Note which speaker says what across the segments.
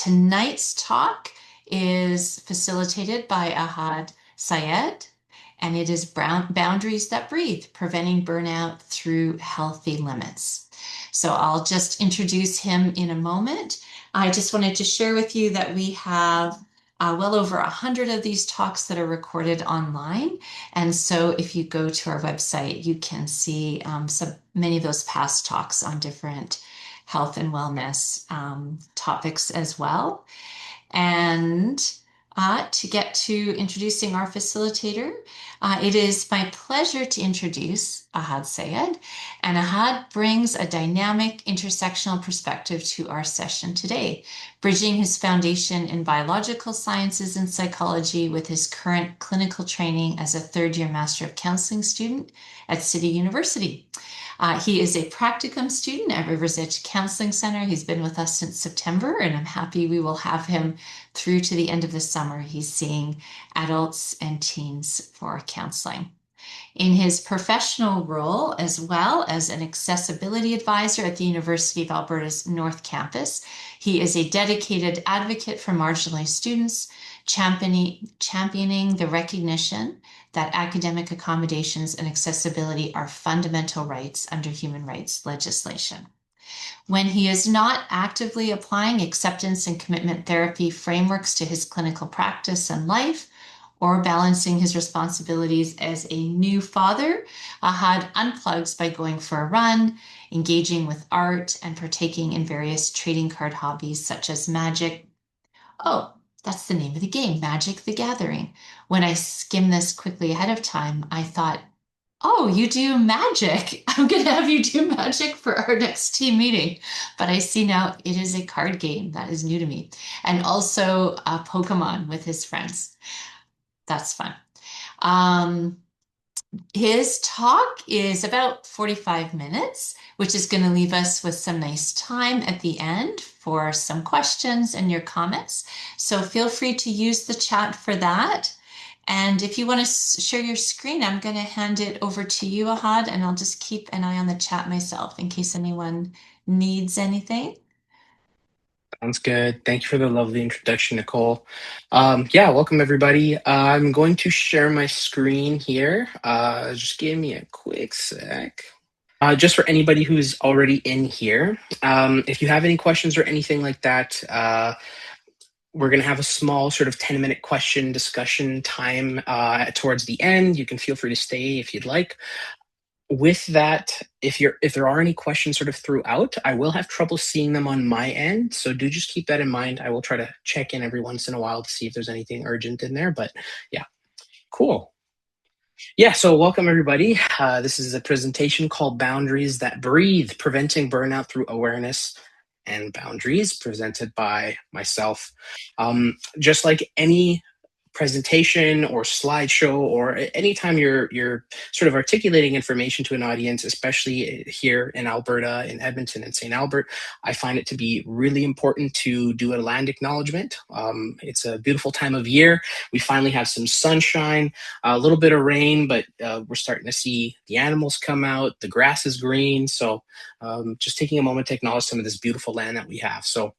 Speaker 1: Tonight's talk is facilitated by Syed, and it is Boundaries That Breathe, Preventing Burnout Through Healthy Limits. So I'll just introduce him in a moment. I just wanted to share with you that we have well over 100 of these talks that are recorded online. And so if you go to our website, you can see many of those past talks on different health and wellness topics as well. And to get to introducing our facilitator, it is my pleasure to introduce Ahad Syed. And Ahad brings a dynamic intersectional perspective to our session today, bridging his foundation in biological sciences and psychology with his current clinical training as a third-year Master of Counseling student at City University. He is a practicum student at Rivers Edge Counseling Center. He's been with us since September, and I'm happy we will have him through to the end of the summer. He's seeing adults and teens for counseling. In his professional role, as well as an accessibility advisor at the University of Alberta's North Campus, he is a dedicated advocate for marginalized students, championing the recognition that academic accommodations and accessibility are fundamental rights under human rights legislation. When he is not actively applying acceptance and commitment therapy frameworks to his clinical practice and life, or balancing his responsibilities as a new father, Ahad unplugs by going for a run, engaging with art, and partaking in various trading card hobbies such as Magic. Oh, that's the name of the game, Magic the Gathering. When I skimmed this quickly ahead of time, I thought, oh, you do Magic. I'm going to have you do Magic for our next team meeting. But I see now it is a card game. That is new to me. And also Pokemon with his friends. That's fun. His talk is about 45 minutes, which is going to leave us with some nice time at the end for some questions and your comments. So feel free to use the chat for that. And if you want to share your screen, I'm going to hand it over to you, Ahad, and I'll just keep an eye on the chat myself in case anyone needs anything.
Speaker 2: Sounds good. Thank you for the lovely introduction, Nicole. Yeah, welcome everybody. I'm going to share my screen here. Just give me a quick sec. Just for anybody who's already in here, if you have any questions or anything like that, we're going to have a small sort of 10-minute question discussion time towards the end. You can feel free to stay if you'd like. With that, if there are any questions sort of throughout, I will have trouble seeing them on my end. So do just keep that in mind. I will try to check in every once in a while to see if there's anything urgent in there. But yeah, cool. Yeah, so welcome everybody. This is a presentation called Boundaries That Breathe, Preventing Burnout Through Awareness and Boundaries, presented by myself. Just like any presentation or slideshow, or anytime you're sort of articulating information to an audience, especially here in Alberta, in Edmonton and St. Albert, I find it to be really important to do a land acknowledgement. It's a beautiful time of year. We finally have some sunshine, a little bit of rain, but we're starting to see the animals come out, the grass is green. So just taking a moment to acknowledge some of this beautiful land that we have. So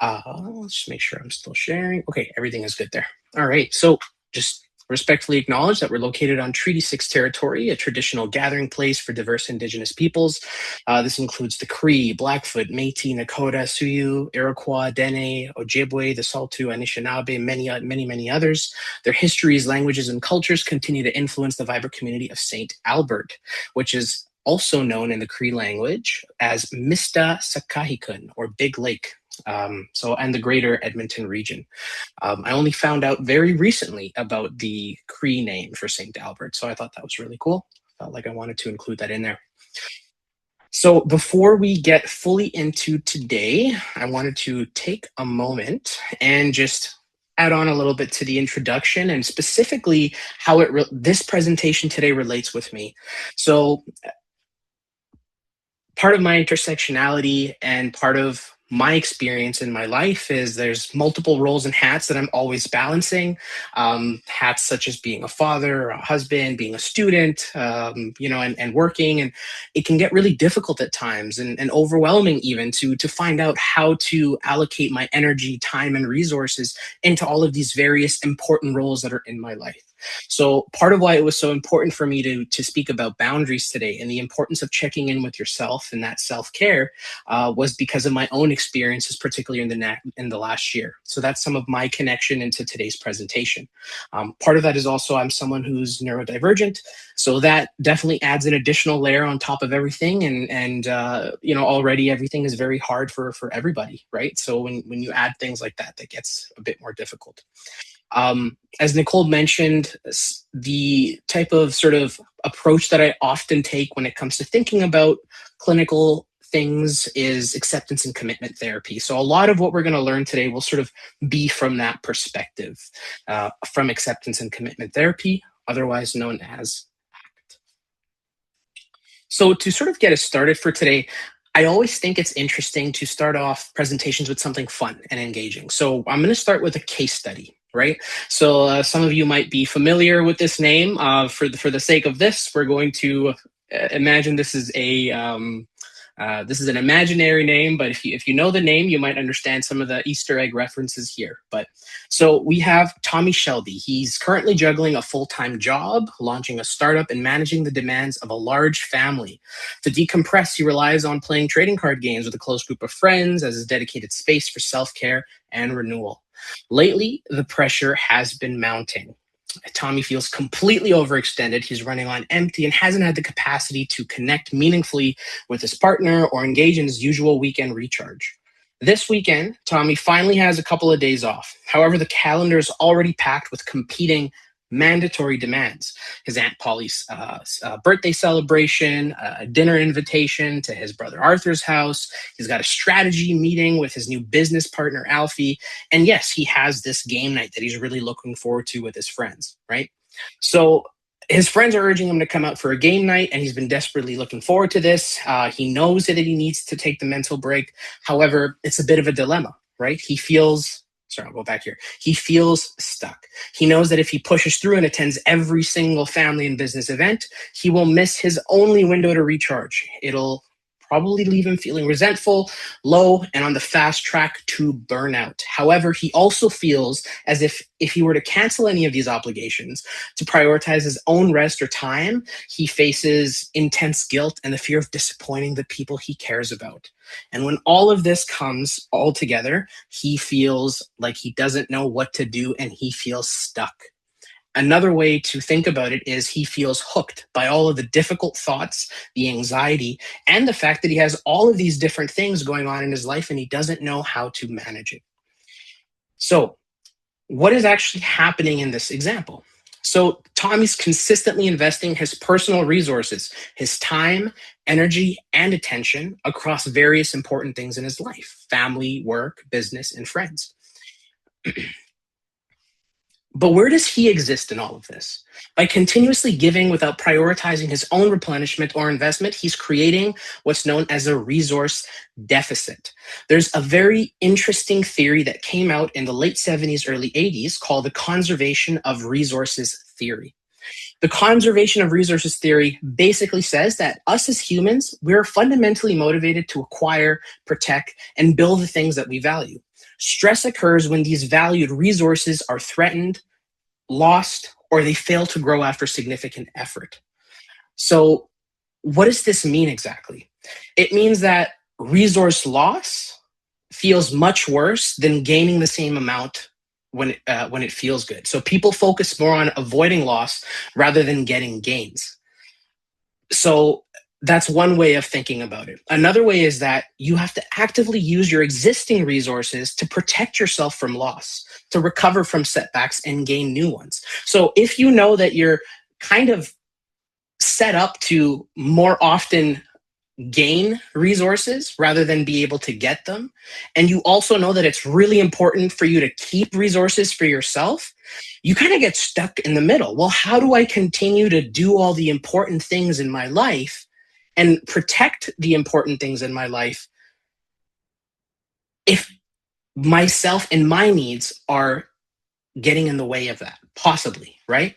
Speaker 2: let's just make sure I'm still sharing. Okay, everything is good there. All right, so just respectfully acknowledge that we're located on Treaty 6 territory, a traditional gathering place for diverse Indigenous peoples. This includes the Cree, Blackfoot, Métis, Nakota, Sioux, Iroquois, Dene, Ojibwe, the Saulteaux, Anishinaabe, many others. Their histories, languages, and cultures continue to influence the vibrant community of St. Albert, which is also known in the Cree language as Mista Sakahikun, or Big Lake. And the greater Edmonton region. I only found out very recently about the Cree name for St. Albert, so I thought that was really cool. Felt like I wanted to include that in there. So before we get fully into today, I wanted to take a moment and just add on a little bit to the introduction and specifically how this presentation today relates with me. So part of my intersectionality and part of my experience in my life is there's multiple roles and hats that I'm always balancing. Hats such as being a father, a husband, being a student, and working. And it can get really difficult at times and overwhelming even to find out how to allocate my energy, time, and resources into all of these various important roles that are in my life. So part of why it was so important for me to speak about boundaries today and the importance of checking in with yourself and that self-care was because of my own experiences, particularly in the last year. So that's some of my connection into today's presentation. Part of that is also I'm someone who's neurodivergent, so that definitely adds an additional layer on top of everything. And already everything is very hard for everybody, right? So when you add things like that, that gets a bit more difficult. As Nicole mentioned, the type of sort of approach that I often take when it comes to thinking about clinical things is acceptance and commitment therapy. So a lot of what we're going to learn today will sort of be from that perspective, from acceptance and commitment therapy, otherwise known as ACT. So to sort of get us started for today, I always think it's interesting to start off presentations with something fun and engaging. So I'm going to start with a case study, right? So some of you might be familiar with this name. For the sake of this, we're going to imagine this is an imaginary name, but if you know the name, you might understand some of the Easter egg references here. But so we have Tommy Shelby. He's currently juggling a full-time job, launching a startup, and managing the demands of a large family. To decompress, he relies on playing trading card games with a close group of friends as his dedicated space for self-care and renewal. Lately, the pressure has been mounting. Tommy feels completely overextended. He's running on empty and hasn't had the capacity to connect meaningfully with his partner or engage in his usual weekend recharge. This weekend, Tommy finally has a couple of days off. However, the calendar is already packed with competing mandatory demands. His Aunt Polly's birthday celebration, a dinner invitation to his brother Arthur's house. He's got a strategy meeting with his new business partner, Alfie. And yes, he has this game night that he's really looking forward to with his friends, right? So his friends are urging him to come out for a game night, and he's been desperately looking forward to this. He knows that he needs to take the mental break. However, it's a bit of a dilemma, right? Sorry, I'll go back here. He feels stuck. He knows that if he pushes through and attends every single family and business event, he will miss his only window to recharge. It'll probably leave him feeling resentful, low, and on the fast track to burnout. However, he also feels as if he were to cancel any of these obligations, to prioritize his own rest or time, he faces intense guilt and the fear of disappointing the people he cares about. And when all of this comes all together, he feels like he doesn't know what to do and he feels stuck. Another way to think about it is he feels hooked by all of the difficult thoughts, the anxiety, and the fact that he has all of these different things going on in his life and he doesn't know how to manage it. So, what is actually happening in this example? So, Tommy's consistently investing his personal resources, his time, energy, and attention across various important things in his life: family, work, business, and friends. But where does he exist in all of this? By continuously giving without prioritizing his own replenishment or investment, he's creating what's known as a resource deficit. There's a very interesting theory that came out in the late 70s, early 80s called the conservation of resources theory. The conservation of resources theory basically says that us as humans, we're fundamentally motivated to acquire, protect, and build the things that we value. Stress occurs when these valued resources are threatened, lost, or they fail to grow after significant effort. So, what does this mean exactly? It means that resource loss feels much worse than gaining the same amount when it feels good. So people focus more on avoiding loss rather than getting gains. So that's one way of thinking about it. Another way is that you have to actively use your existing resources to protect yourself from loss, to recover from setbacks and gain new ones. So if you know that you're kind of set up to more often gain resources rather than be able to get them, and you also know that it's really important for you to keep resources for yourself, you kind of get stuck in the middle. Well, how do I continue to do all the important things in my life and protect the important things in my life if myself and my needs are getting in the way of that, possibly, right?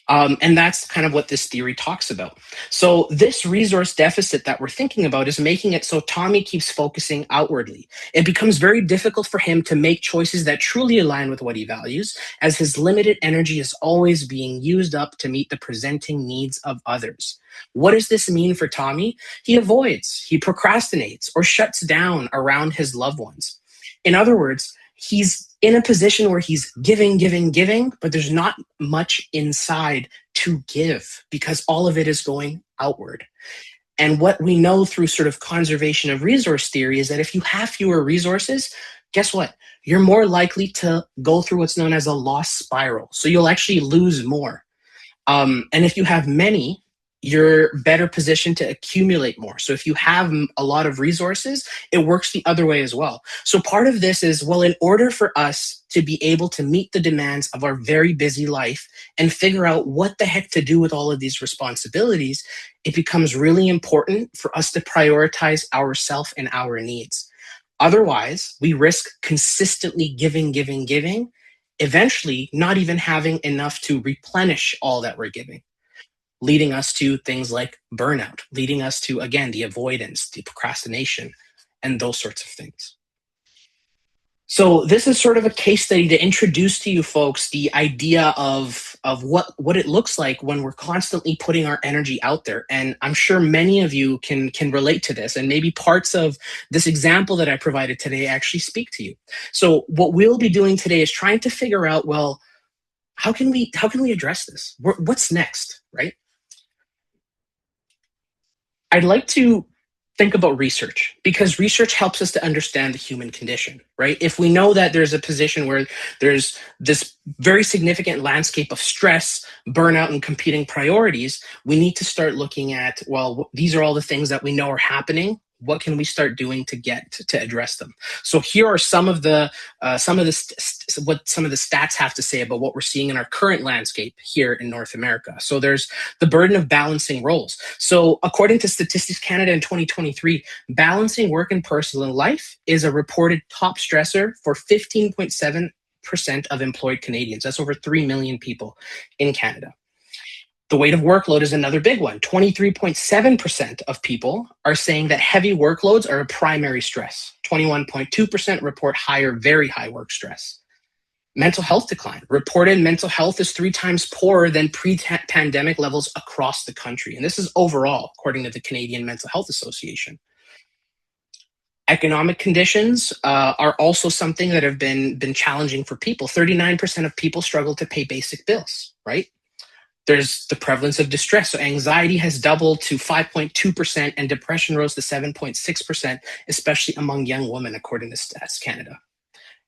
Speaker 2: And that's kind of what this theory talks about. So, this resource deficit that we're thinking about is making it so Tommy keeps focusing outwardly. It becomes very difficult for him to make choices that truly align with what he values, as his limited energy is always being used up to meet the presenting needs of others. What does this mean for Tommy? He avoids, he procrastinates, or shuts down around his loved ones. In other words, he's in a position where he's giving, giving, giving, but there's not much inside to give because all of it is going outward. And what we know through sort of conservation of resource theory is that if you have fewer resources, guess what? You're more likely to go through what's known as a loss spiral. So you'll actually lose more. And if you have many, you're better positioned to accumulate more. So if you have a lot of resources, it works the other way as well. So part of this is, well, in order for us to be able to meet the demands of our very busy life and figure out what the heck to do with all of these responsibilities, it becomes really important for us to prioritize ourselves and our needs. Otherwise, we risk consistently giving, giving, giving, eventually not even having enough to replenish all that we're giving, leading us to things like burnout, leading us to, again, the avoidance, the procrastination, and those sorts of things. So this is sort of a case study to introduce to you folks the idea of what it looks like when we're constantly putting our energy out there. And I'm sure many of you can relate to this, and maybe parts of this example that I provided today actually speak to you. So what we'll be doing today is trying to figure out, well, how can we address this? What's next, right? I'd like to think about research because research helps us to understand the human condition, right? If we know that there's a position where there's this very significant landscape of stress, burnout, and competing priorities, we need to start looking at, well, these are all the things that we know are happening. What can we start doing to get to address them? So here are some of the what some of the stats have to say about what we're seeing in our current landscape here in North America. So there's the burden of balancing roles. So according to Statistics Canada in 2023, balancing work and personal life is a reported top stressor for 15.7% of employed Canadians. That's over 3 million people in Canada. The weight of workload is another big one. 23.7% of people are saying that heavy workloads are a primary stress. 21.2% report higher, very high work stress. Mental health decline. Reported mental health is 3 times poorer than pre-pandemic levels across the country. And this is overall, according to the Canadian Mental Health Association. Economic conditions are also something that have been challenging for people. 39% of people struggle to pay basic bills, right? There's the prevalence of distress. So anxiety has doubled to 5.2% and depression rose to 7.6%, especially among young women, according to Stats Canada.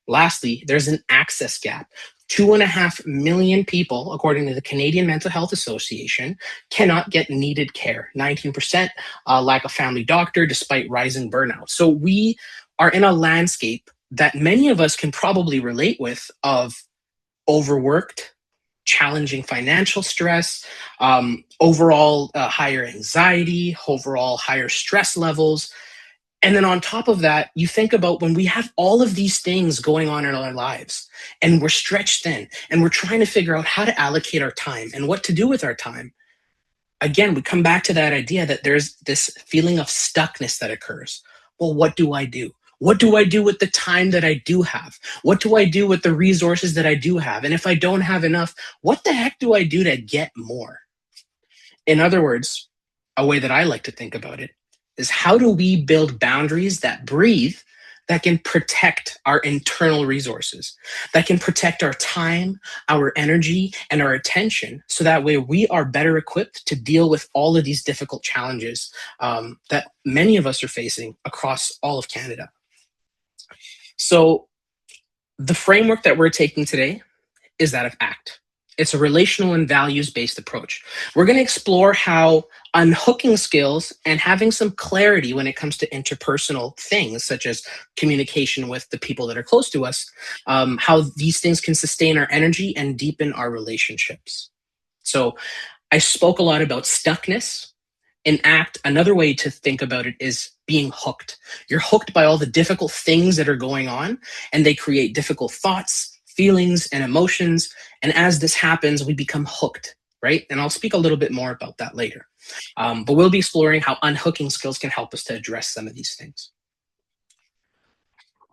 Speaker 2: Lastly, there's an access gap. 2.5 million people, according to the Canadian Mental Health Association, cannot get needed care. 19% lack a family doctor despite rising burnout. So we are in a landscape that many of us can probably relate with of overworked, challenging financial stress, overall higher anxiety, overall higher stress levels. And then on top of that, you think about when we have all of these things going on in our lives and we're stretched thin and we're trying to figure out how to allocate our time and what to do with our time. Again, we come back to that idea that there's this feeling of stuckness that occurs. Well, what do I do? What do I do with the time that I do have? What do I do with the resources that I do have? And if I don't have enough, what the heck do I do to get more? In other words, a way that I like to think about it is how do we build boundaries that breathe, that can protect our internal resources, that can protect our time, our energy, and our attention, so that way we are better equipped to deal with all of these difficult challenges that many of us are facing across all of Canada. So the framework that we're taking today is that of ACT. It's a relational and values-based approach. We're going to explore how unhooking skills and having some clarity when it comes to interpersonal things, such as communication with the people that are close to us, how these things can sustain our energy and deepen our relationships. So I spoke a lot about stuckness In ACT, another way to think about it is being hooked. You're hooked by all the difficult things that are going on, and they create difficult thoughts, feelings, and emotions. And as this happens, we become hooked, right? And I'll speak a little bit more about that later. But we'll be exploring how unhooking skills can help us to address some of these things.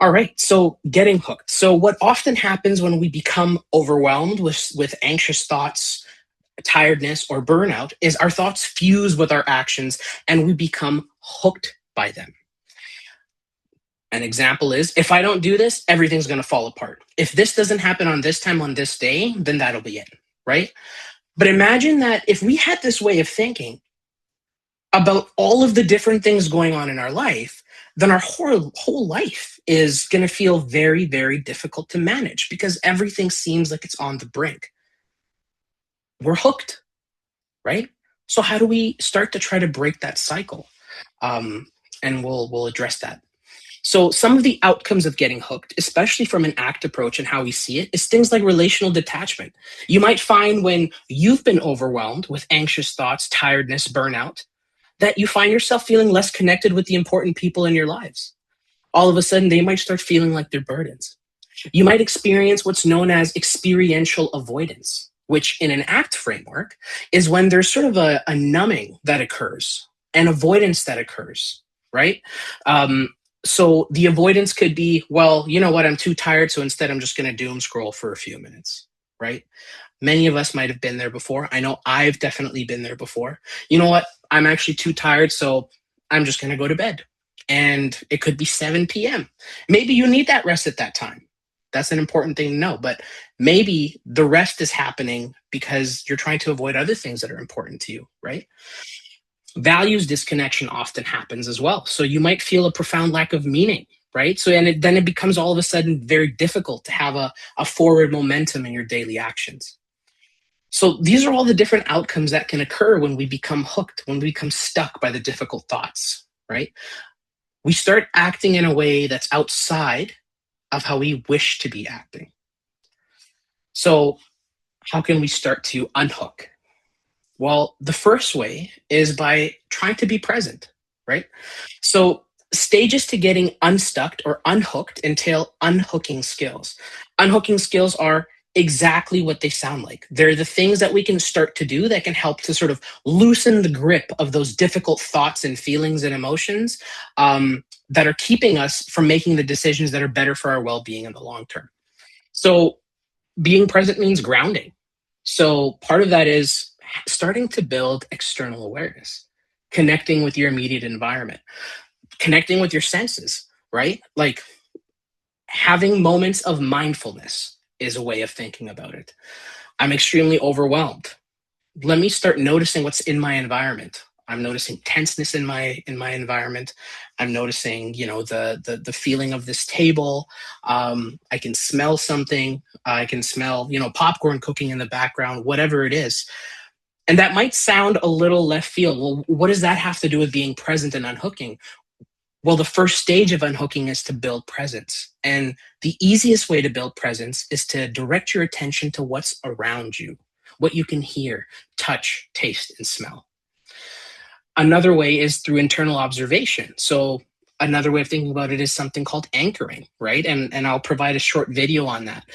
Speaker 2: All right, so getting hooked. So, what often happens when we become overwhelmed with anxious thoughts, tiredness, or burnout is our thoughts fuse with our actions and we become hooked by them. An example is, if I don't do this, everything's going to fall apart. If this doesn't happen on this time on this day, then that'll be it, right? But imagine that if we had this way of thinking about all of the different things going on in our life, then our whole life is going to feel very, very difficult to manage because everything seems like it's on the brink. We're hooked, right? So how do we start to try to break that cycle? And we'll address that. So some of the outcomes of getting hooked, especially from an ACT approach and how we see it, is things like relational detachment. You might find when you've been overwhelmed with anxious thoughts, tiredness, burnout, that you find yourself feeling less connected with the important people in your lives. All of a sudden, they might start feeling like they're burdens. You might experience what's known as experiential avoidance, which in an ACT framework is when there's sort of a numbing that occurs, an avoidance that occurs, right? So the avoidance could be, well, you know what, I'm too tired, so instead I'm just going to doom scroll for a few minutes, right? Many of us might have been there before. I know I've definitely been there before. You know what, I'm actually too tired, so I'm just going to go to bed. And it could be 7 p.m. Maybe you need that rest at that time. That's an important thing to know. But maybe the rest is happening because you're trying to avoid other things that are important to you, right? Values disconnection often happens as well. So you might feel a profound lack of meaning, right? So then it becomes all of a sudden very difficult to have a forward momentum in your daily actions. So these are all the different outcomes that can occur when we become hooked, when we become stuck by the difficult thoughts, right? We start acting in a way that's outside of how we wish to be acting. So how can we start to unhook? Well, the first way is by trying to be present, right? So stages to getting unstuck or unhooked entail unhooking skills. Unhooking skills are exactly what they sound like. They're the things that we can start to do that can help to sort of loosen the grip of those difficult thoughts and feelings and emotions that are keeping us from making the decisions that are better for our well-being in the long term. So being present means grounding. So part of that is starting to build external awareness, connecting with your immediate environment, connecting with your senses, right? Like having moments of mindfulness is a way of thinking about it. I'm extremely overwhelmed. Let me start noticing what's in my environment. I'm noticing tenseness in my environment. I'm noticing, the feeling of this table. I can smell something. I can smell, popcorn cooking in the background, whatever it is. And that might sound a little left field. Well, what does that have to do with being present and unhooking? Well, the first stage of unhooking is to build presence. And the easiest way to build presence is to direct your attention to what's around you, what you can hear, touch, taste, and smell. Another way is through internal observation. So another way of thinking about it is something called anchoring, right? And I'll provide a short video on that.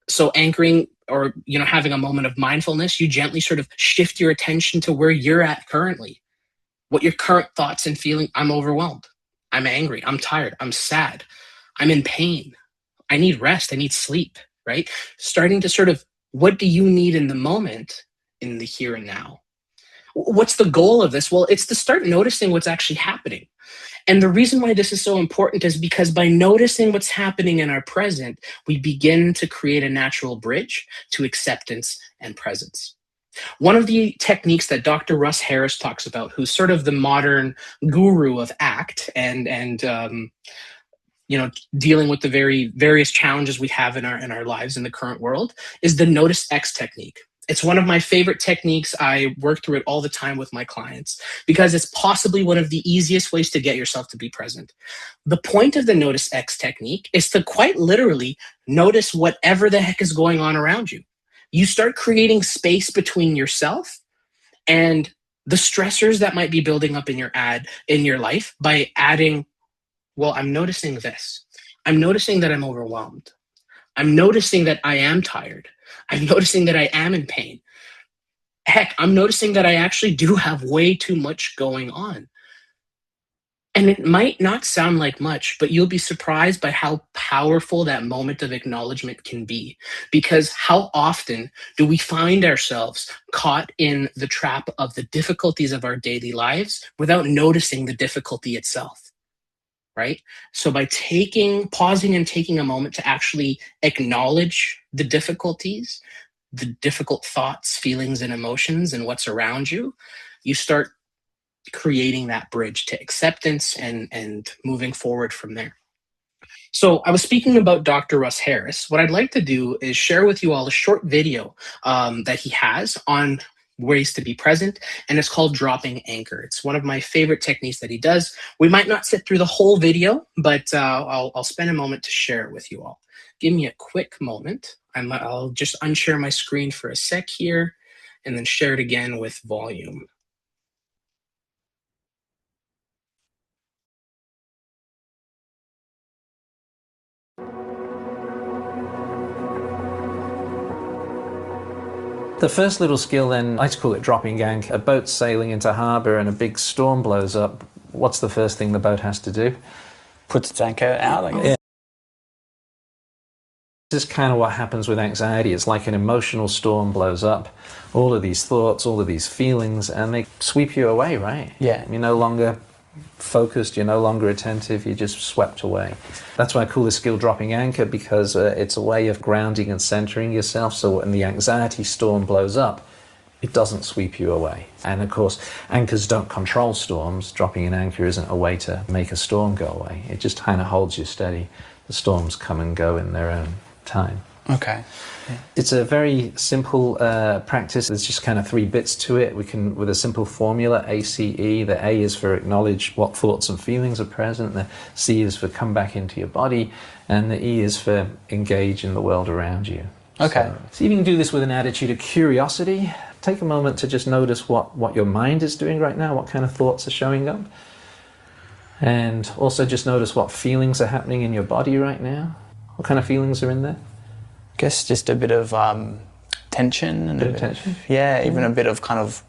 Speaker 2: So anchoring, or having a moment of mindfulness, you gently sort of shift your attention to where you're at currently, what your current thoughts and feeling. I'm overwhelmed, I'm angry, I'm tired, I'm sad, I'm in pain, I need rest, I need sleep, right? Starting to sort of, what do you need in the moment, in the here and now? What's the goal of this? Well, it's to start noticing what's actually happening. And the reason why this is so important is because by noticing what's happening in our present, we begin to create a natural bridge to acceptance and presence. One of the techniques that Dr. Russ Harris talks about, who's sort of the modern guru of ACT and dealing with the very various challenges we have in our lives in the current world, is the Notice X technique. It's one of my favorite techniques. I work through it all the time with my clients because it's possibly one of the easiest ways to get yourself to be present. The point of the Notice X technique is to quite literally notice whatever the heck is going on around you. You start creating space between yourself and the stressors that might be building up in your life by adding, well, I'm noticing this. I'm noticing that I'm overwhelmed. I'm noticing that I am tired. I'm noticing that I am in pain. Heck, I'm noticing that I actually do have way too much going on. And it might not sound like much, but you'll be surprised by how powerful that moment of acknowledgement can be. Because how often do we find ourselves caught in the trap of the difficulties of our daily lives without noticing the difficulty itself? Right? So by pausing and taking a moment to actually acknowledge the difficulties, the difficult thoughts, feelings, and emotions, and what's around you, you start creating that bridge to acceptance and moving forward from there. So I was speaking about Dr. Russ Harris. What I'd like to do is share with you all a short video that he has on ways to be present, and it's called dropping anchor. It's one of my favorite techniques that he does. We might not sit through the whole video, but I'll spend a moment to share it with you all. Give me a quick moment. I'll just unshare my screen for a sec here, and then share it again with volume.
Speaker 3: The first little skill then, I like to call it dropping anchor. A boat's sailing into harbour and a big storm blows up. What's the first thing the boat has to do?
Speaker 4: Puts its anchor out, I guess.
Speaker 3: Yeah. This is kind of what happens with anxiety. It's like an emotional storm blows up. All of these thoughts, all of these feelings, and they sweep you away, right?
Speaker 4: Yeah.
Speaker 3: You're no longer focused, you're no longer attentive, you're just swept away. That's why I call this skill dropping anchor, because it's a way of grounding and centering yourself, so when the anxiety storm blows up, it doesn't sweep you away. And of course, anchors don't control storms. Dropping an anchor isn't a way to make a storm go away. It just kind of holds you steady. The storms come and go in their own time.
Speaker 4: Okay. Yeah.
Speaker 3: It's a very simple practice. There's just kind of 3 bits to it. We can, with a simple formula, ACE, the A is for acknowledge what thoughts and feelings are present, the C is for come back into your body, and the E is for engage in the world around you.
Speaker 4: Okay.
Speaker 3: So you can do this with an attitude of curiosity. Take a moment to just notice what your mind is doing right now, what kind of thoughts are showing up. And also just notice what feelings are happening in your body right now. What kind of feelings are in there?
Speaker 4: I guess just a bit of tension. And
Speaker 3: a bit of tension?
Speaker 4: Yeah, even a bit of kind of,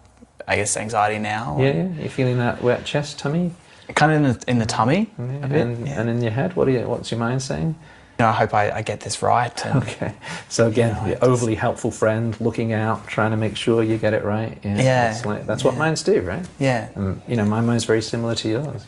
Speaker 4: I guess, anxiety now.
Speaker 3: Yeah. You're feeling that wet chest, tummy?
Speaker 4: Kind of in the tummy.
Speaker 3: Yeah.
Speaker 4: A bit,
Speaker 3: and in your head, what's your mind saying?
Speaker 4: I hope I get this right. And,
Speaker 3: okay. So again, your overly helpful friend, looking out, trying to make sure you get it right.
Speaker 4: Yeah.
Speaker 3: That's what minds do, right?
Speaker 4: Yeah.
Speaker 3: And my mind's very similar to yours.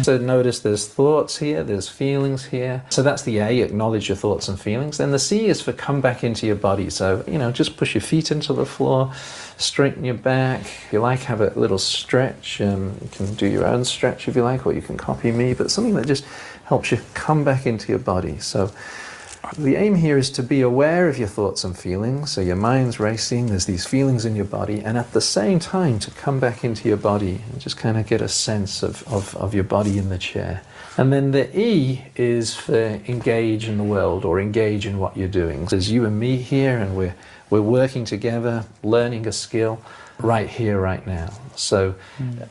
Speaker 3: So notice there's thoughts here, there's feelings here. So that's the A, acknowledge your thoughts and feelings. Then the C is for come back into your body. So, just push your feet into the floor, straighten your back. If you like, have a little stretch. You can do your own stretch if you like, or you can copy me, but something that just helps you come back into your body. So the aim here is to be aware of your thoughts and feelings. So your mind's racing, there's these feelings in your body, and at the same time to come back into your body and just kind of get a sense of your body in the chair. And then the E is for engage in the world, or engage in what you're doing. There's you and me here, and we're working together, learning a skill right here, right now. So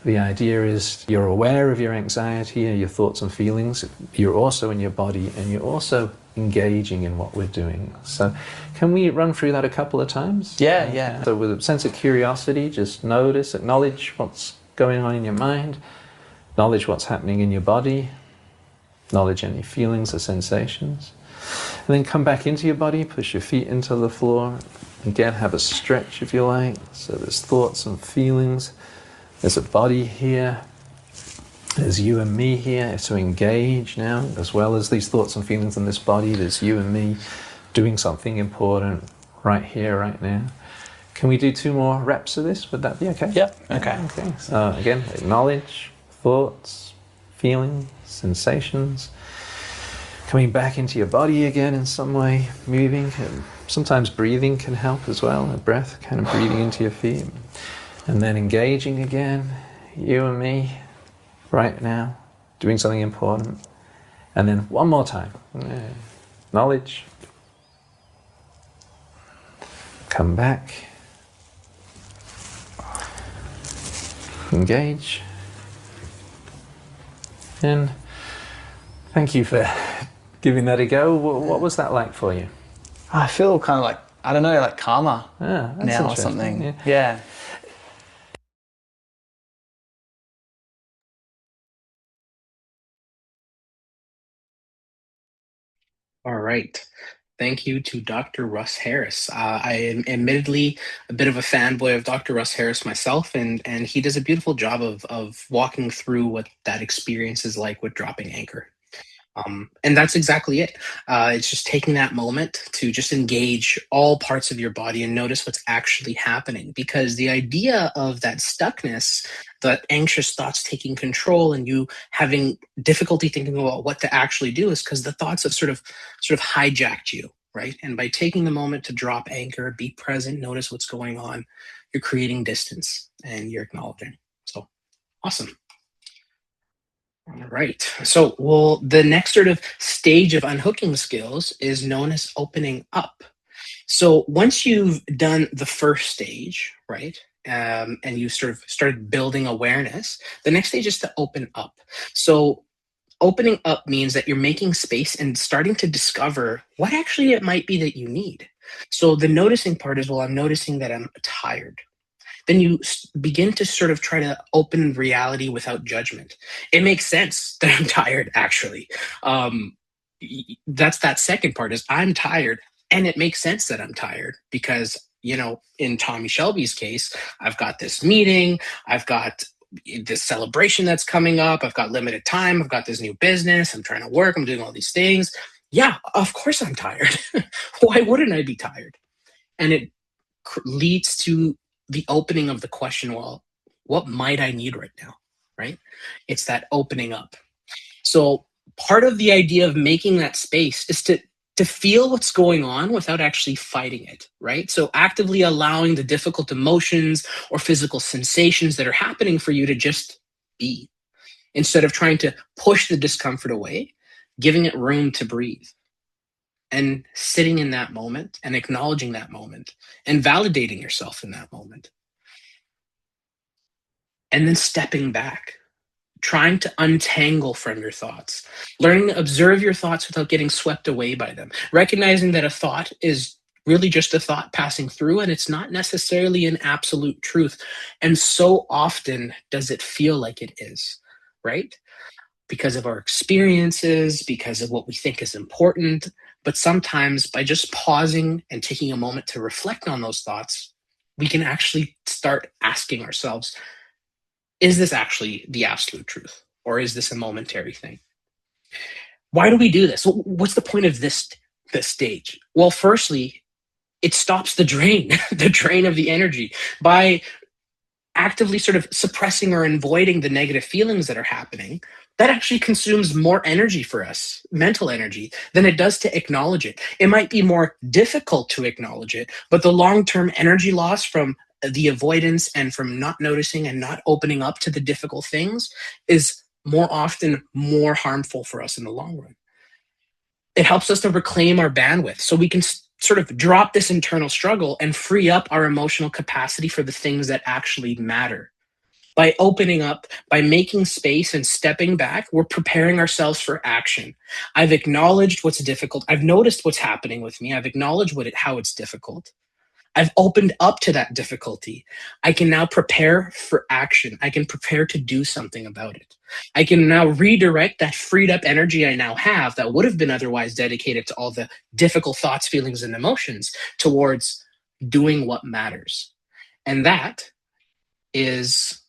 Speaker 3: the idea is you're aware of your anxiety and your thoughts and feelings. You're also in your body, and you're also engaging in what we're doing. So can we run through that a couple of times?
Speaker 4: Yeah.
Speaker 3: So with a sense of curiosity, just notice, acknowledge what's going on in your mind, acknowledge what's happening in your body, acknowledge any feelings or sensations, and then come back into your body, push your feet into the floor. Again, have a stretch if you like. So there's thoughts and feelings. There's a body here. There's you and me here. So engage now, as well as these thoughts and feelings in this body. There's you and me doing something important right here, right now. Can we do 2 more reps of this? Would that be okay?
Speaker 4: Yep. Okay.
Speaker 3: Okay. So again, acknowledge thoughts, feelings, sensations. Coming back into your body again in some way, moving. Sometimes breathing can help as well, a breath, kind of breathing into your feet. And then engaging again, you and me, right now, doing something important. And then one more time. Acknowledge. Come back. Engage. And thank you for giving that a go. What was that like for you?
Speaker 4: I feel kind of like, I don't know, like calmer
Speaker 3: That's
Speaker 4: now or
Speaker 3: interesting.
Speaker 4: something.
Speaker 3: Yeah.
Speaker 4: Yeah.
Speaker 2: All right. Thank you to Dr. Russ Harris. I am admittedly a bit of a fanboy of Dr. Russ Harris myself, and he does a beautiful job of walking through what that experience is like with dropping anchor. And that's exactly it. It's just taking that moment to just engage all parts of your body and notice what's actually happening. Because the idea of that stuckness, that anxious thoughts taking control, and you having difficulty thinking about what to actually do, is because the thoughts have sort of hijacked you, right? And by taking the moment to drop anchor, be present, notice what's going on, you're creating distance and you're acknowledging. So awesome. All right. So, well, the next sort of stage of unhooking skills is known as opening up. So, once you've done the first stage, right, and you sort of started building awareness, the next stage is to open up. So, opening up means that you're making space and starting to discover what actually it might be that you need. So, the noticing part is, well, I'm noticing that I'm tired. Then you begin to sort of try to open reality without judgment. It makes sense that I'm tired, actually. Um, that's that second part is I'm tired. And it makes sense that I'm tired because, in Tommy Shelby's case, I've got this meeting, I've got this celebration that's coming up, I've got limited time, I've got this new business, I'm trying to work, I'm doing all these things. Yeah, of course I'm tired. Why wouldn't I be tired? And it leads to the opening of the question, well, what might I need right now? Right? It's that opening up. So part of the idea of making that space is to feel what's going on without actually fighting it, right? So actively allowing the difficult emotions or physical sensations that are happening for you to just be, instead of trying to push the discomfort away, giving it room to breathe and sitting in that moment and acknowledging that moment and validating yourself in that moment. And then stepping back, trying to untangle from your thoughts, learning to observe your thoughts without getting swept away by them, recognizing that a thought is really just a thought passing through and it's not necessarily an absolute truth. And so often does it feel like it is, right? Because of our experiences, because of what we think is important. But sometimes by just pausing and taking a moment to reflect on those thoughts, we can actually start asking ourselves, is this actually the absolute truth? Or is this a momentary thing? Why do we do this? What's the point of this stage? Well, firstly, it stops the drain, the drain of the energy by actively sort of suppressing or avoiding the negative feelings that are happening. That actually consumes more energy for us, mental energy, than it does to acknowledge it. It might be more difficult to acknowledge it, but the long-term energy loss from the avoidance and from not noticing and not opening up to the difficult things is more often more harmful for us in the long run. It helps us to reclaim our bandwidth so we can sort of drop this internal struggle and free up our emotional capacity for the things that actually matter. By opening up, by making space and stepping back, we're preparing ourselves for action. I've acknowledged what's difficult. I've noticed what's happening with me. I've acknowledged how it's difficult. I've opened up to that difficulty. I can now prepare for action. I can prepare to do something about it. I can now redirect that freed up energy I now have that would have been otherwise dedicated to all the difficult thoughts, feelings, and emotions towards doing what matters. And that is,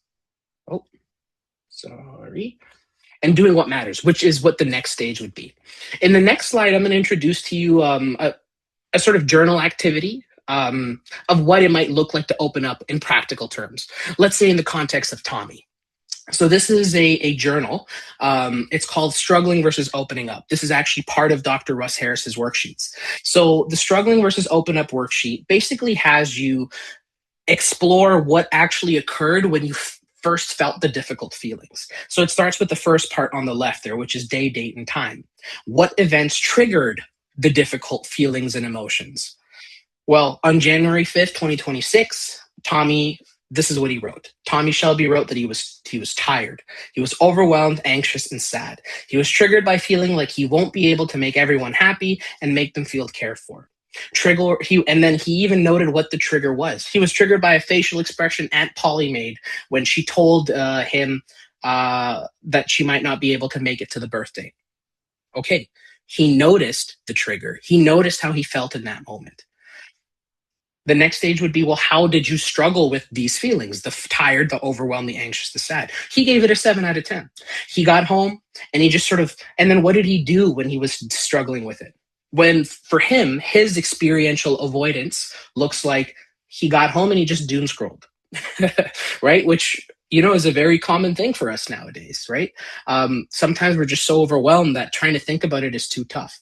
Speaker 2: oh, sorry, and doing what matters, which is what the next stage would be. In the next slide, I'm going to introduce to you a sort of journal activity of what it might look like to open up in practical terms. Let's say in the context of Tommy. So this is a journal. It's called Struggling versus Opening Up. This is actually part of Dr. Russ Harris's worksheets. So the Struggling versus Open Up worksheet basically has you explore what actually occurred when you first felt the difficult feelings. So it starts with the first part on the left there, which is day, date, and time. What events triggered the difficult feelings and emotions? Well, on January 5th, 2026, Tommy This is what he wrote. Tommy Shelby wrote that he was tired. He was overwhelmed, anxious, and sad. He was triggered by feeling like he won't be able to make everyone happy and make them feel cared for. And then he even noted what the trigger was. He was triggered by a facial expression Aunt Polly made when she told him that she might not be able to make it to the birthday. Okay, he noticed the trigger. He noticed how he felt in that moment. The next stage would be, well, how did you struggle with these feelings? The tired, the overwhelmed, the anxious, the sad. He gave it a 7 out of 10. He got home and he just and then what did he do when he was struggling with it? When for him, his experiential avoidance looks like he got home and he just doom scrolled, right? Which, is a very common thing for us nowadays, right? Sometimes we're just so overwhelmed that trying to think about it is too tough.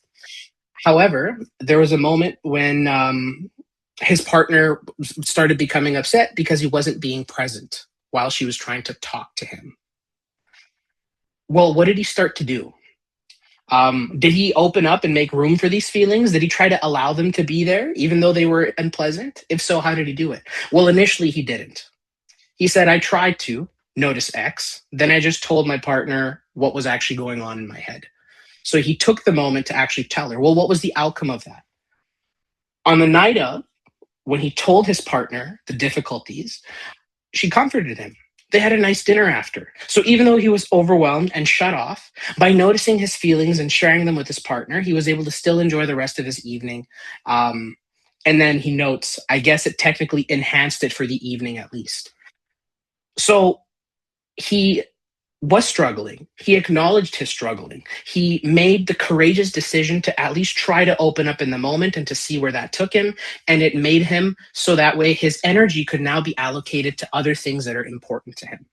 Speaker 2: However, there was a moment when his partner started becoming upset because he wasn't being present while she was trying to talk to him. Well, what did he start to do? Did he open up and make room for these feelings? Did he try to allow them to be there, even though they were unpleasant? If so, how did he do it? Well, initially he didn't. He said, I tried to notice X. Then I just told my partner what was actually going on in my head. So he took the moment to actually tell her. Well, what was the outcome of that? On the night of, when he told his partner the difficulties, she comforted him. They had a nice dinner after. So even though he was overwhelmed and shut off, by noticing his feelings and sharing them with his partner, he was able to still enjoy the rest of his evening. And then he notes, I guess it technically enhanced it for the evening at least. So he was struggling. He acknowledged his struggling. He made the courageous decision to at least try to open up in the moment and to see where that took him. And it made him so that way his energy could now be allocated to other things that are important to him.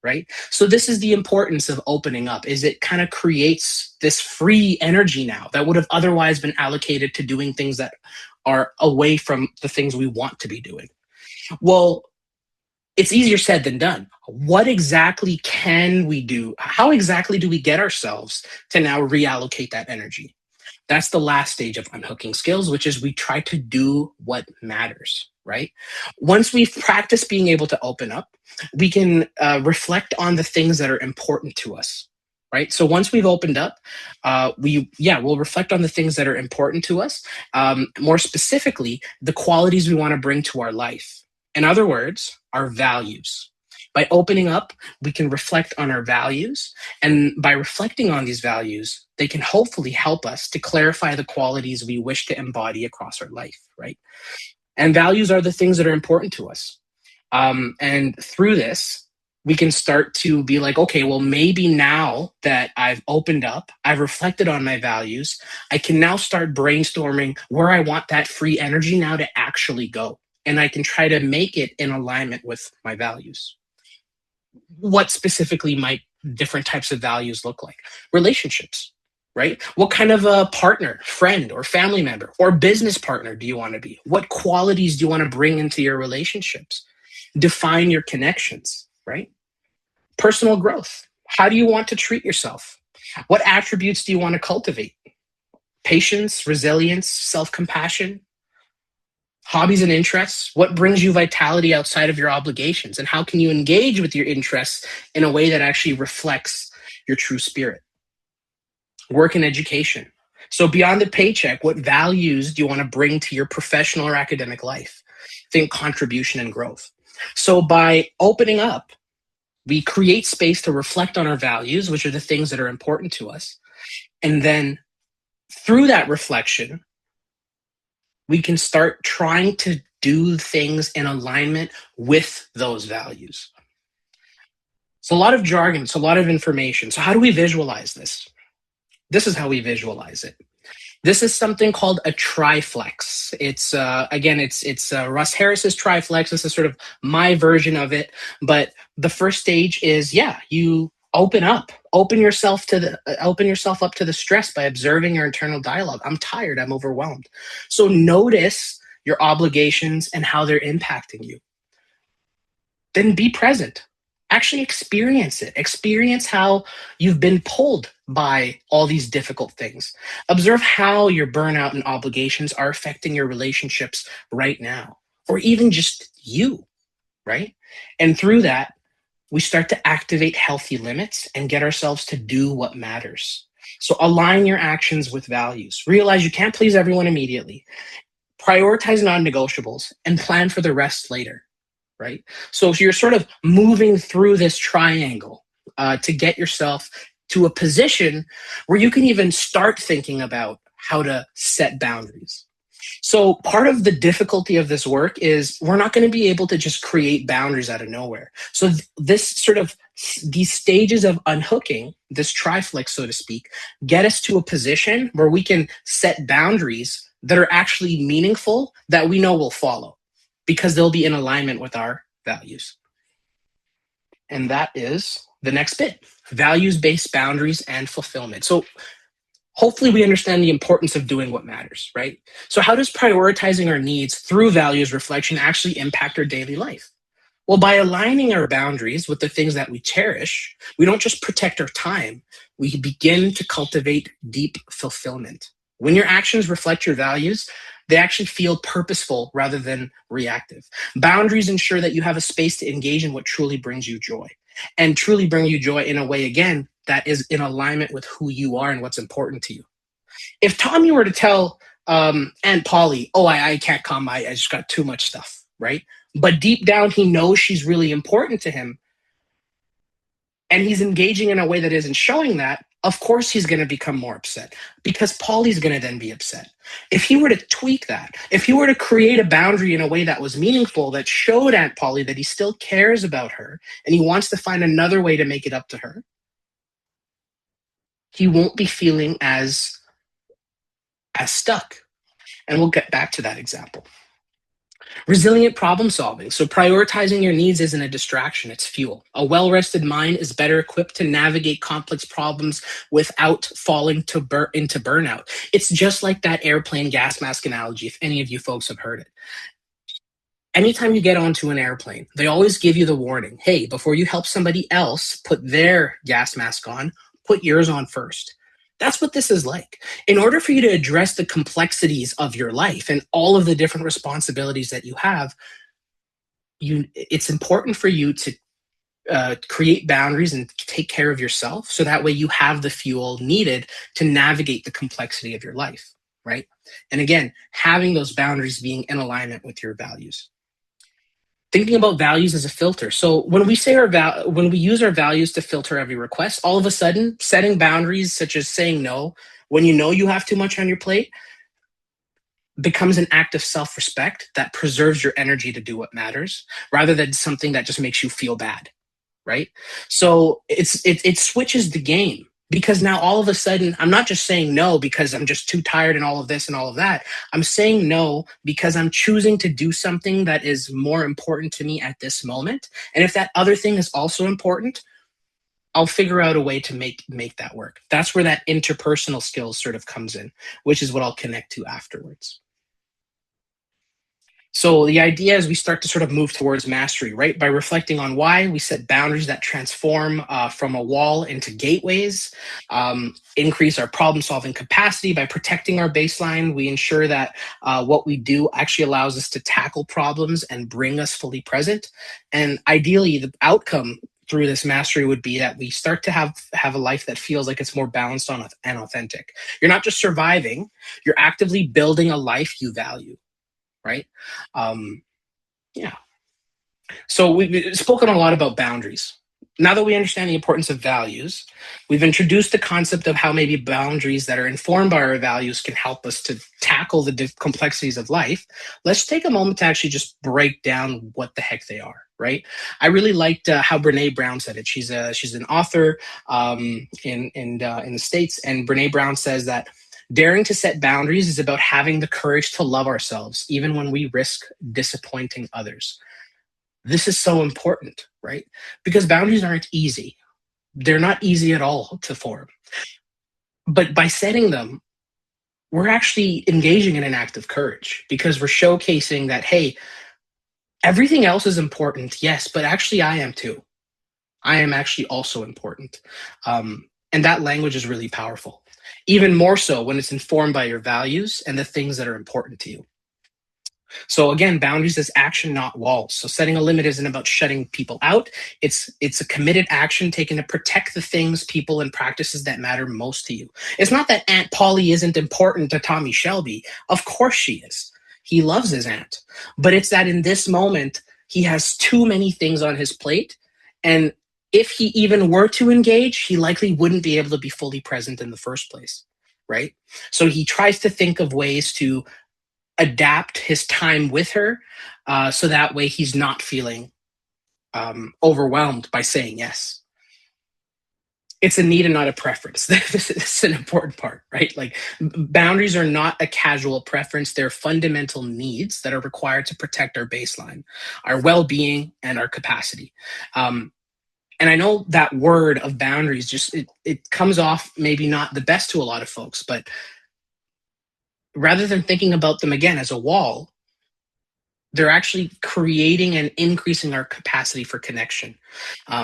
Speaker 2: Right? So this is the importance of opening up, is it kind of creates this free energy now that would have otherwise been allocated to doing things that are away from the things we want to be doing. Well, it's easier said than done. What exactly can we do? How exactly do we get ourselves to now reallocate that energy? That's the last stage of unhooking skills, which is we try to do what matters, right? Once we've practiced being able to open up, we can reflect on the things that are important to us, right? So once we've opened up, we'll reflect on the things that are important to us. More specifically, the qualities we want to bring to our life. In other words, our values. By opening up, we can reflect on our values. And by reflecting on these values, they can hopefully help us to clarify the qualities we wish to embody across our life, right? And values are the things that are important to us. And through this, we can start to be like, okay, well, maybe now that I've opened up, I've reflected on my values, I can now start brainstorming where I want that free energy now to actually go. And I can try to make it in alignment with my values. What specifically might different types of values look like? Relationships, right? What kind of a partner, friend, or family member, or business partner do you want to be? What qualities do you want to bring into your relationships? Define your connections, right? Personal growth. How do you want to treat yourself? What attributes do you want to cultivate? Patience, resilience, self-compassion, hobbies and interests. What brings you vitality outside of your obligations? And how can you engage with your interests in a way that actually reflects your true spirit? Work and education. So beyond the paycheck, what values do you want to bring to your professional or academic life? Think contribution and growth. So by opening up, we create space to reflect on our values, which are the things that are important to us. And then through that reflection, we can start trying to do things in alignment with those values. It's a lot of jargon, it's a lot of information. So how do we visualize this? This is how we visualize it. This is something called a triflex. It's it's Russ Harris's triflex. This is sort of my version of it. But the first stage is, you open up, open yourself up to the stress by observing your internal dialogue. I'm tired, I'm overwhelmed. So notice your obligations and how they're impacting you. Then be present. Actually experience it. Experience how you've been pulled by all these difficult things. Observe how your burnout and obligations are affecting your relationships right now, or even just you. right? And through that, we start to activate healthy limits and get ourselves to do what matters. So align your actions with values. Realize you can't please everyone immediately. Prioritize non-negotiables and plan for the rest later, right? So if you're sort of moving through this triangle to get yourself to a position where you can even start thinking about how to set boundaries. So part of the difficulty of this work is we're not going to be able to just create boundaries out of nowhere. So this sort of these stages of unhooking, this triflex, so to speak, get us to a position where we can set boundaries that are actually meaningful, that we know will follow because they'll be in alignment with our values. And that is the next bit, values-based boundaries and fulfillment. So hopefully we understand the importance of doing what matters, right? So how does prioritizing our needs through values reflection actually impact our daily life? Well, by aligning our boundaries with the things that we cherish, we don't just protect our time, we begin to cultivate deep fulfillment. When your actions reflect your values, they actually feel purposeful rather than reactive. Boundaries ensure that you have a space to engage in what truly brings you joy, and truly bring you joy in a way, again, that is in alignment with who you are and what's important to you. If Tommy were to tell Aunt Polly, oh, I can't come, I just got too much stuff, right? But deep down, he knows she's really important to him, and he's engaging in a way that isn't showing that, of course he's going to become more upset because Polly's going to then be upset. If he were to tweak that, if he were to create a boundary in a way that was meaningful, that showed Aunt Polly that he still cares about her and he wants to find another way to make it up to her, he won't be feeling as stuck. And we'll get back to that example. Resilient problem solving. So prioritizing your needs isn't a distraction, it's fuel. A well-rested mind is better equipped to navigate complex problems without falling into burnout. It's just like that airplane gas mask analogy, if any of you folks have heard it. Anytime you get onto an airplane, they always give you the warning, hey, before you help somebody else put their gas mask on, put yours on first. That's what this is like. In order for you to address the complexities of your life and all of the different responsibilities that you have, it's important for you to create boundaries and take care of yourself so that way you have the fuel needed to navigate the complexity of your life, right? And again, having those boundaries being in alignment with your values. Thinking about values as a filter. So when we say when we use our values to filter every request, all of a sudden setting boundaries such as saying no when you know you have too much on your plate becomes an act of self-respect that preserves your energy to do what matters rather than something that just makes you feel bad, right? So it switches the game. Because now all of a sudden, I'm not just saying no because I'm just too tired and all of this and all of that. I'm saying no because I'm choosing to do something that is more important to me at this moment. And if that other thing is also important, I'll figure out a way to make that work. That's where that interpersonal skills sort of comes in, which is what I'll connect to afterwards. So the idea is we start to sort of move towards mastery, right? By reflecting on why we set boundaries that transform from a wall into gateways, increase our problem-solving capacity by protecting our baseline. We ensure that what we do actually allows us to tackle problems and bring us fully present. And ideally, the outcome through this mastery would be that we start to have a life that feels like it's more balanced and authentic. You're not just surviving, you're actively building a life you value. Right? Yeah. So we've spoken a lot about boundaries. Now that we understand the importance of values, we've introduced the concept of how maybe boundaries that are informed by our values can help us to tackle the complexities of life. Let's take a moment to actually just break down what the heck they are, right? I really liked how Brene Brown said it. She's an author in the States, and Brene Brown says that daring to set boundaries is about having the courage to love ourselves, even when we risk disappointing others. This is so important, right? Because boundaries aren't easy. They're not easy at all to form. But by setting them, we're actually engaging in an act of courage because we're showcasing that, hey, everything else is important, yes, but actually I am too. I am actually also important. And that language is really powerful. Even more so when it's informed by your values and the things that are important to you. So again, boundaries is action, not walls. So setting a limit isn't about shutting people out. It's a committed action taken to protect the things, people, and practices that matter most to you. It's not that Aunt Polly isn't important to Tommy Shelby. Of course she is. He loves his aunt. But it's that in this moment, he has too many things on his plate. And if he even were to engage, he likely wouldn't be able to be fully present in the first place. Right? So he tries to think of ways to adapt his time with her, so that way he's not feeling overwhelmed by saying yes. It's a need and not a preference. This is an important part, right? Like, boundaries are not a casual preference. They're fundamental needs that are required to protect our baseline, our well-being, and our capacity. And I know that word of boundaries just it comes off maybe not the best to a lot of folks, but rather than thinking about them again as a wall, they're actually creating and increasing our capacity for connection,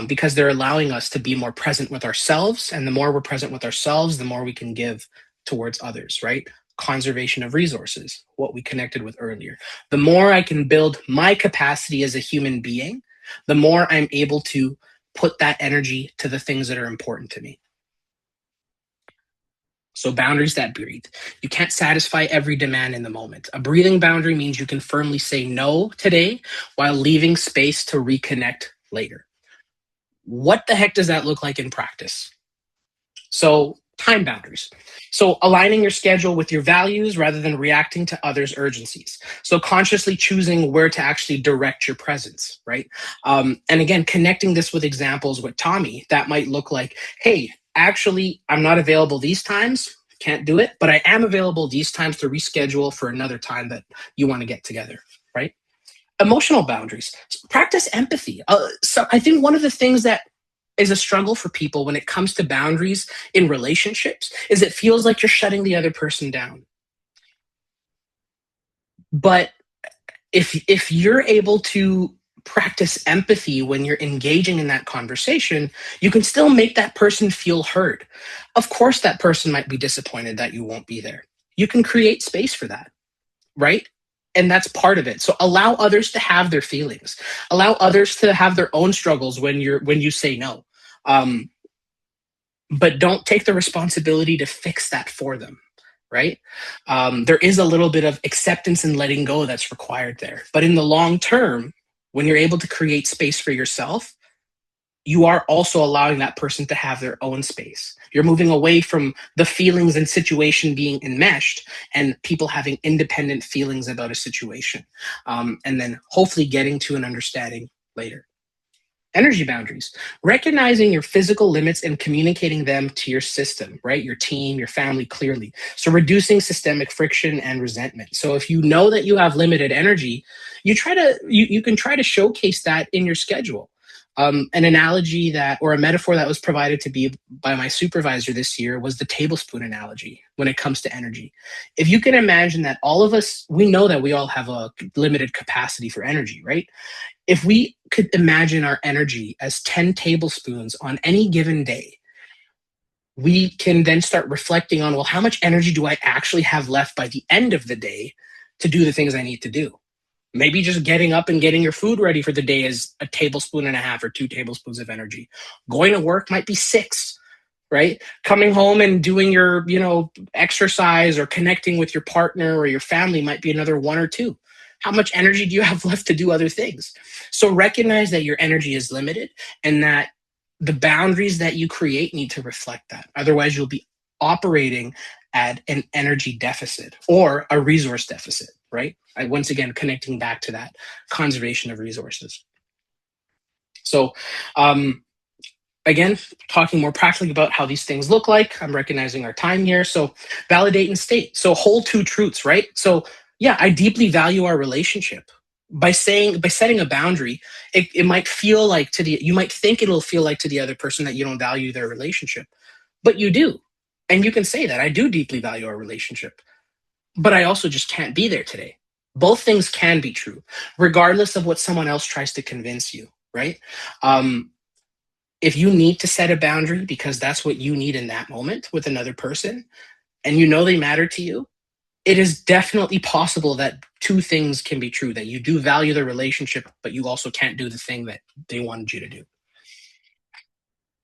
Speaker 2: because they're allowing us to be more present with ourselves. And the more we're present with ourselves, the more we can give towards others, right? Conservation of resources, what we connected with earlier. The more I can build my capacity as a human being, the more I'm able to put that energy to the things that are important to me. So boundaries that breathe. You can't satisfy every demand in the moment. A breathing boundary means you can firmly say no today while leaving space to reconnect later. What the heck does that look like in practice? So time boundaries. So aligning your schedule with your values rather than reacting to others' urgencies. So consciously choosing where to actually direct your presence, right? And again, connecting this with examples with Tommy, that might look like, hey, actually, I'm not available these times, can't do it, but I am available these times to reschedule for another time that you want to get together, right? Emotional boundaries. Practice empathy. So I think one of the things that is a struggle for people when it comes to boundaries in relationships is it feels like you're shutting the other person down. But if you're able to practice empathy when you're engaging in that conversation, you can still make that person feel heard. Of course, that person might be disappointed that you won't be there. You can create space for that, right? And that's part of it. So allow others to have their feelings. Allow others to have their own struggles when you say no. But don't take the responsibility to fix that for them, right? There is a little bit of acceptance and letting go that's required there. But in the long term, when you're able to create space for yourself, you are also allowing that person to have their own space. You're moving away from the feelings and situation being enmeshed and people having independent feelings about a situation. And then hopefully getting to an understanding later. Energy boundaries, recognizing your physical limits and communicating them to your system, right? Your team, your family clearly. So reducing systemic friction and resentment. So if you know that you have limited energy, you can try to showcase that in your schedule. An analogy that, or a metaphor that was provided to me by my supervisor this year was the tablespoon analogy when it comes to energy. If you can imagine that all of us, we know that we all have a limited capacity for energy, right? If we could imagine our energy as 10 tablespoons on any given day, we can then start reflecting on, well, how much energy do I actually have left by the end of the day to do the things I need to do? Maybe just getting up and getting your food ready for the day is a tablespoon and a half or 2 tablespoons of energy. Going to work might be 6, right? Coming home and doing your, exercise or connecting with your partner or your family might be another 1 or 2. How much energy do you have left to do other things? So recognize that your energy is limited and that the boundaries that you create need to reflect that. Otherwise, you'll be operating at an energy deficit or a resource deficit, right? Once again, connecting back to that conservation of resources. So, again, talking more practically about how these things look like, I'm recognizing our time here. So validate and state. So hold 2 truths, right? So yeah, I deeply value our relationship. By setting a boundary, it might feel like you might think it'll feel like to the other person that you don't value their relationship, but you do. And you can say that I do deeply value our relationship, but I also just can't be there today. Both things can be true, regardless of what someone else tries to convince you, right? If you need to set a boundary because that's what you need in that moment with another person, and you know they matter to you, it is definitely possible that two things can be true, that you do value the relationship, but you also can't do the thing that they wanted you to do.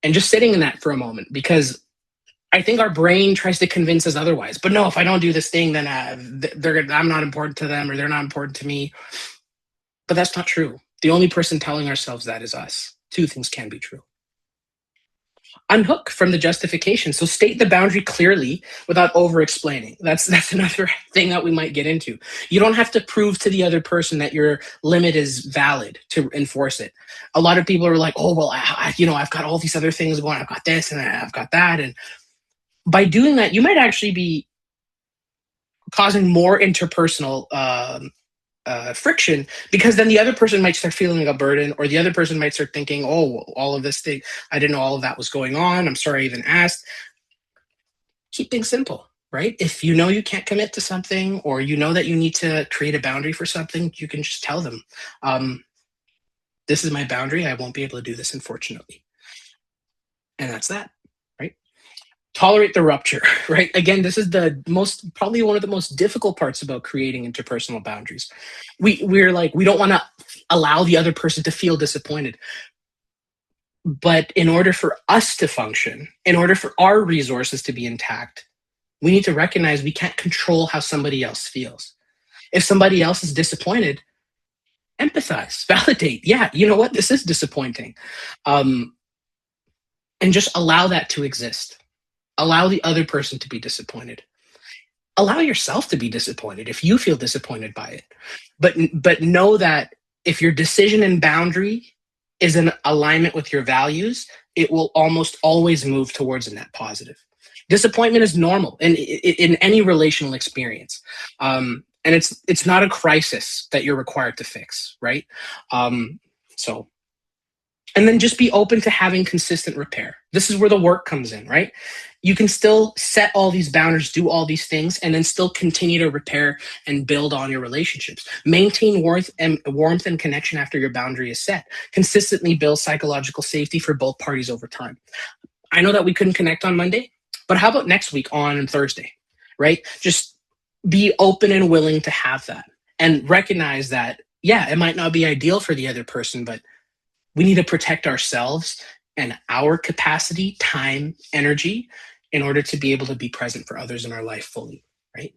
Speaker 2: And just sitting in that for a moment, because I think our brain tries to convince us otherwise. But no, if I don't do this thing, then I'm not important to them, or they're not important to me. But that's not true. The only person telling ourselves that is us. Two things can be true. Unhook from the justification. So state the boundary clearly without over-explaining. That's another thing that we might get into. You don't have to prove to the other person that your limit is valid to enforce it. A lot of people are like, oh, well, I've got all these other things going. I've got this and I've got that. And by doing that, you might actually be causing more interpersonal friction, because then the other person might start feeling like a burden, or the other person might start thinking, oh, all of this thing, I didn't know all of that was going on. I'm sorry I even asked. Keep things simple, right? If you know you can't commit to something, or you know that you need to create a boundary for something, you can just tell them, this is my boundary. I won't be able to do this, unfortunately. And that's that, right? Tolerate the rupture, right? Again, this is probably one of the most difficult parts about creating interpersonal boundaries. We're like, we don't want to allow the other person to feel disappointed. But in order for us to function, in order for our resources to be intact, we need to recognize we can't control how somebody else feels. If somebody else is disappointed, empathize, validate. Yeah, you know what? This is disappointing. And just allow that to exist. Allow the other person to be disappointed. Allow yourself to be disappointed if you feel disappointed by it. But know that if your decision and boundary is in alignment with your values, it will almost always move towards a net positive. Disappointment is normal in any relational experience. And it's not a crisis that you're required to fix, right? And then just be open to having consistent repair. This is where the work comes in, right? You can still set all these boundaries, do all these things, and then still continue to repair and build on your relationships. Maintain warmth and connection after your boundary is set. Consistently build psychological safety for both parties over time. I know that we couldn't connect on Monday, but how about next week on Thursday, right? Just be open and willing to have that, and recognize that, yeah, it might not be ideal for the other person, but we need to protect ourselves and our capacity, time, energy, in order to be able to be present for others in our life fully, right?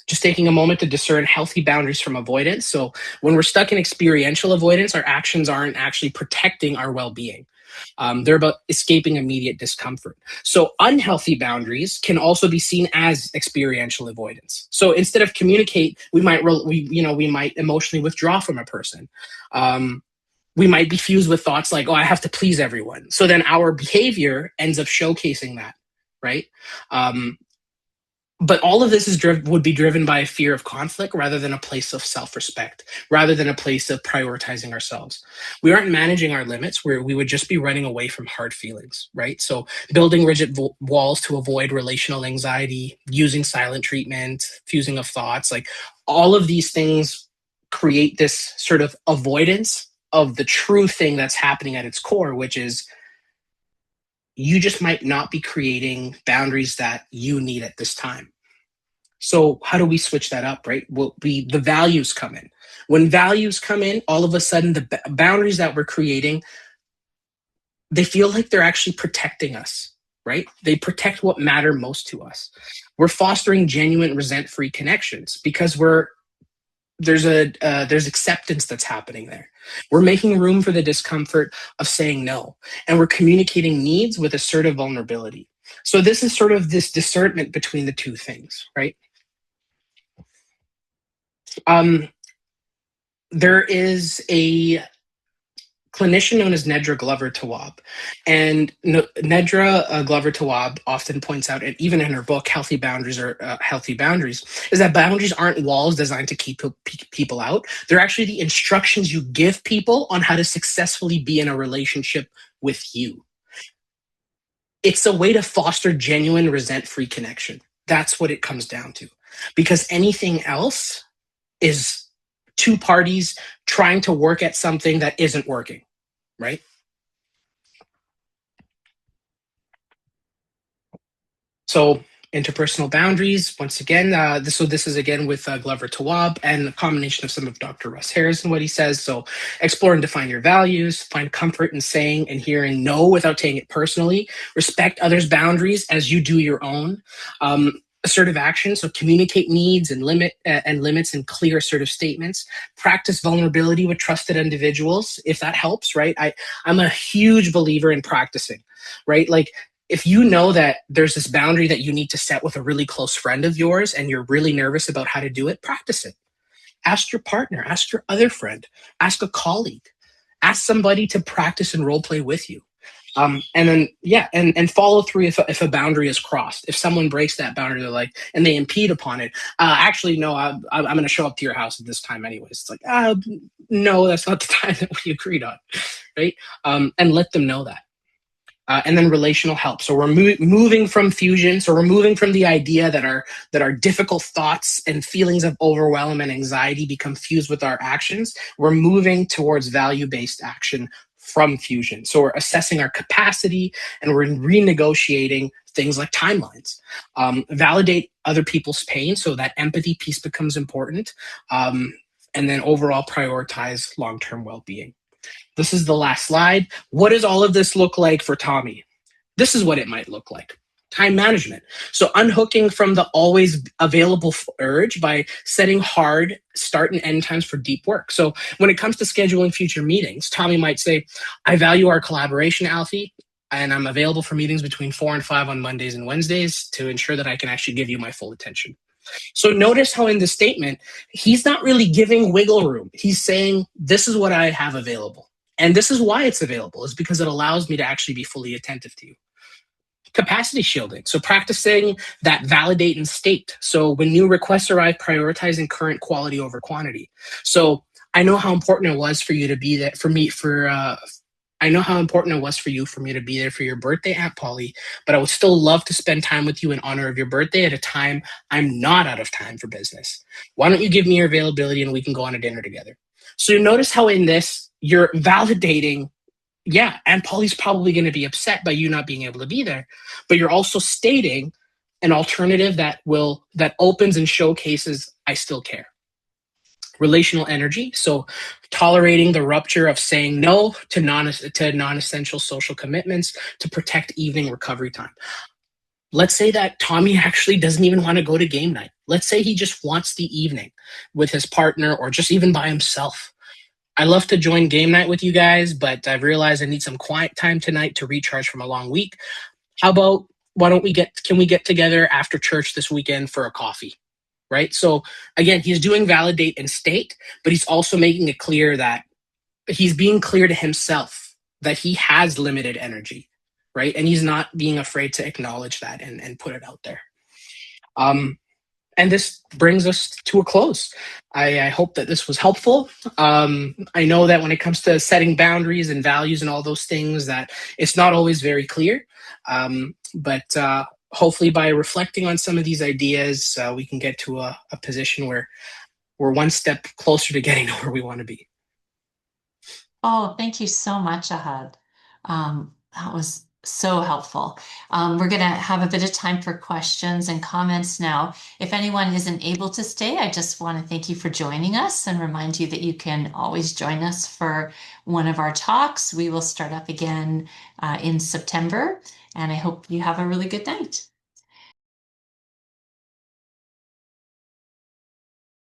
Speaker 2: Just taking a moment to discern healthy boundaries from avoidance. So when we're stuck in experiential avoidance, our actions aren't actually protecting our well-being. They're about escaping immediate discomfort. So unhealthy boundaries can also be seen as experiential avoidance. So instead of communicate, we might emotionally withdraw from a person. We might be fused with thoughts like, oh, I have to please everyone. So then our behavior ends up showcasing that, right? But all of this would be driven by a fear of conflict rather than a place of self-respect, rather than a place of prioritizing ourselves. We aren't managing our limits, where we would just be running away from hard feelings, right? So building rigid walls to avoid relational anxiety, using silent treatment, fusing of thoughts, like all of these things create this sort of avoidance of the true thing that's happening at its core, which is you just might not be creating boundaries that you need at this time. So how do we switch that up, right? Well, the values come in. When values come in, all of a sudden the boundaries that we're creating, they feel like they're actually protecting us, right? They protect what matter most to us. We're fostering genuine resent-free connections because there's acceptance that's happening there. We're making room for the discomfort of saying no, and we're communicating needs with assertive vulnerability. So this is sort of this discernment between the two things, right? There is a clinician known as Nedra Glover Tawwab. And Nedra Glover Tawwab often points out, and even in her book, Healthy Boundaries, is that boundaries aren't walls designed to keep people out. They're actually the instructions you give people on how to successfully be in a relationship with you. It's a way to foster genuine resent-free connection. That's what it comes down to. Because anything else is two parties trying to work at something that isn't working, right? So Interpersonal boundaries, once again, this is again with Glover Tawwab and a combination of some of Dr. Russ Harris and what he says. So explore and define your values, find comfort in saying and hearing no without taking it personally, respect others' boundaries as you do your own. Assertive action, so communicate needs and limits in clear assertive statements. Practice vulnerability with trusted individuals, if that helps, right? I'm a huge believer in practicing, right? Like, if you know that there's this boundary that you need to set with a really close friend of yours and you're really nervous about how to do it, practice it. Ask your partner, ask your other friend, ask a colleague, ask somebody to practice and role play with you. And then, and follow through if a boundary is crossed. If someone breaks that boundary, they're like, and they impede upon it. Actually, no, I'm going to show up to your house at this time anyways. It's like, no, that's not the time that we agreed on, right? And let them know that. And then relational help. So we're moving from fusion. So we're moving from the idea that our difficult thoughts and feelings of overwhelm and anxiety become fused with our actions. We're moving towards value-based action from fusion. So we're assessing our capacity and we're renegotiating things like timelines. Validate other people's pain. So that empathy piece becomes important. And then overall prioritize long-term well-being. This is the last slide. What does all of this look like for Tommy? This is what it might look like. Time management. So unhooking from the always available urge by setting hard start and end times for deep work. So when it comes to scheduling future meetings, Tommy might say, I value our collaboration, Alfie, and I'm available for meetings between 4 and 5 on Mondays and Wednesdays to ensure that I can actually give you my full attention. So notice how in the statement, he's not really giving wiggle room. He's saying, this is what I have available. And this is why it's available, is because it allows me to actually be fully attentive to you. Capacity shielding. So practicing that validate and state. So when new requests arrive, prioritizing current quality over quantity. So I know how important it was for you to be there I know how important it was for me to be there for your birthday, Aunt Polly, but I would still love to spend time with you in honor of your birthday at a time I'm not out of time for business. Why don't you give me your availability and we can go on a dinner together? So you notice how in this, you're validating, Aunt Polly's probably going to be upset by you not being able to be there, but you're also stating an alternative that opens and showcases, I still care. Relational energy. So tolerating the rupture of saying no to non-essential social commitments to protect evening recovery time. Let's say that Tommy actually doesn't even want to go to game night. Let's say he just wants the evening with his partner or just even by himself. I love to join game night with you guys, but I've realized I need some quiet time tonight to recharge from a long week. How about, can we get together after church this weekend for a coffee? Right? So again, he's doing validate and state, but he's also making it clear that he's being clear to himself that he has limited energy, right? And he's not being afraid to acknowledge that and put it out there. And this brings us to a close. I hope that this was helpful. I know that when it comes to setting boundaries and values and all those things, that it's not always very clear. But hopefully by reflecting on some of these ideas, we can get to a position where we're one step closer to getting to where we want to be.
Speaker 1: Oh, thank you so much, Ahad. That was so helpful. We're going to have a bit of time for questions and comments now. If anyone isn't able to stay, I just want to thank you for joining us and remind you that you can always join us for one of our talks. We will start up again in September, and I hope you have a really good night.